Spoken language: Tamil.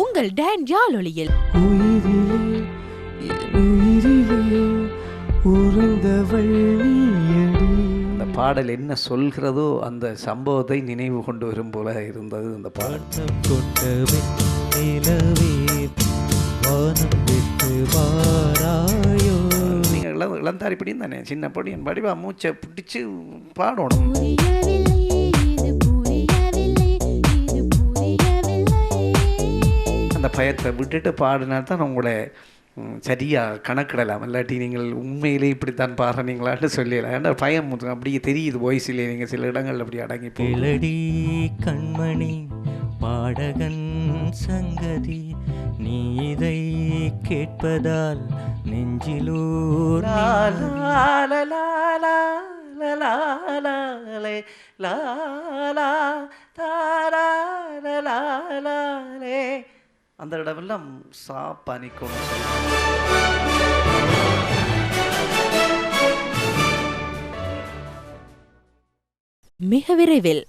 உங்கள் டான் யாழொலியில். அந்த பாடல் என்ன சொல்கிறதோ அந்த சம்பவத்தை நினைவு கொண்டு வரும் போல இருந்தது அந்த பாடல். நீங்கள் இளந்தாரிப்படியும் தானே சின்ன படியும் படிவா மூச்சை பிடிச்சு பாடணும். அந்த பயத்தை விட்டுட்டு பாடினா தான் உங்களை சரியாக கணக்கிடலாம். இல்லாட்டி நீங்கள் உண்மையிலே இப்படித்தான் பாடுறீங்களான்னு சொல்லலாம். ஏன்னா பயம் அப்படியே தெரியுது வாய்ஸிலே. நீங்கள் சில இடங்கள் அப்படி அடங்கி போலடி கண்மணி பாடகன் சங்கதி நீ இதை கேட்பதால் நெஞ்சிலூர் அந்த இடமெல்லாம் சாப்பானிக்கணும். மிக விரைவில்